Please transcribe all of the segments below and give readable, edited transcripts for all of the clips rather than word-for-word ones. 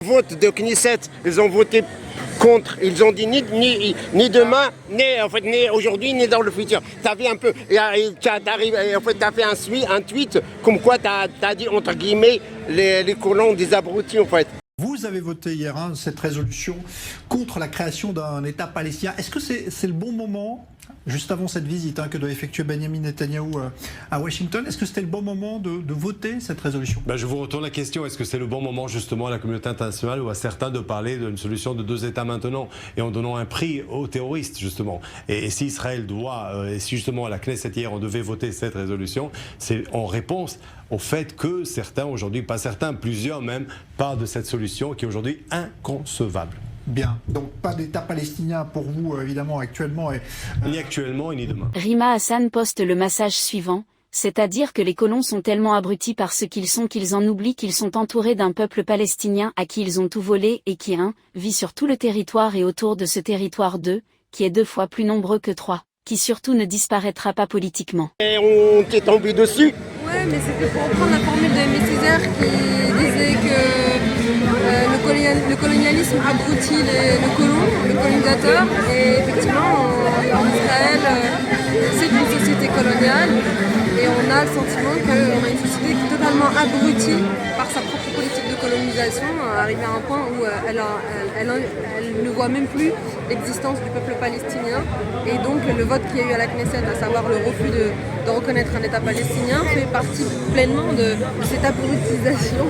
Vote de Knesset, ils ont voté contre. Ils ont dit ni demain, ni aujourd'hui, ni dans le futur. T'as vu un peu, t'as fait un tweet comme quoi t'as dit entre guillemets les colons des abrutis en fait. Vous avez voté hier cette résolution contre la création d'un État palestinien. Est-ce que c'est le bon moment, juste avant cette visite que doit effectuer Benjamin Netanyahou à Washington, est-ce que c'était le bon moment de voter cette résolution? Je vous retourne la question, est-ce que c'est le bon moment justement à la communauté internationale ou à certains de parler d'une solution de 2 États maintenant et en donnant un prix aux terroristes justement? Et si Israël doit, et si justement à la Knesset hier on devait voter cette résolution, c'est en réponse au fait que certains aujourd'hui, pas certains, plusieurs même, parlent de cette solution qui est aujourd'hui inconcevable. Bien, donc pas d'État palestinien pour vous évidemment actuellement. Ni actuellement et ni demain. Rima Hassan poste le message suivant, c'est-à-dire que les colons sont tellement abrutis par ce qu'ils sont qu'ils en oublient qu'ils sont entourés d'un peuple palestinien à qui ils ont tout volé et qui vit sur tout le territoire et autour de ce territoire qui est 2 fois plus nombreux que 3, qui surtout ne disparaîtra pas politiquement. Et on t'est tombé dessus. Ouais, mais c'était pour reprendre la formule de Aimé Césaire qui disait que le colonialisme abrutit le colon, le colonisateur, et effectivement en Israël c'est une société coloniale et on a le sentiment qu'on a une société qui est totalement abrutie par sa propre politique de colonisation, arrivée à un point où elle ne voit même plus l'existence du peuple palestinien, et donc le vote qu'il y a eu à la Knesset, à savoir le refus de reconnaître un État palestinien, fait partie pleinement de cette abrutisation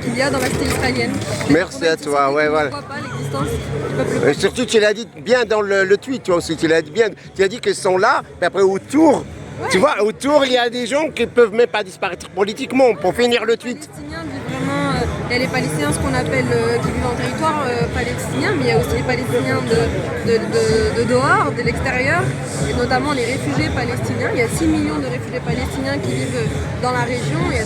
qu'il y a dans la cité israélienne. Merci à toi, ouais, voilà. On ne voit pas l'existence du peuple palestinien. Surtout, tu l'as dit bien dans le tweet, toi aussi, tu l'as dit bien. Tu as dit qu'ils sont là, puis après autour, ouais. Tu vois, autour, il y a des gens qui peuvent même pas disparaître politiquement, pour finir le tweet. Il y a les Palestiniens, ce qu'on appelle, qui vivent en territoire palestinien, mais il y a aussi les Palestiniens de dehors, de l'extérieur, et notamment les réfugiés palestiniens. Il y a 6 millions de réfugiés palestiniens qui vivent dans la région, il y a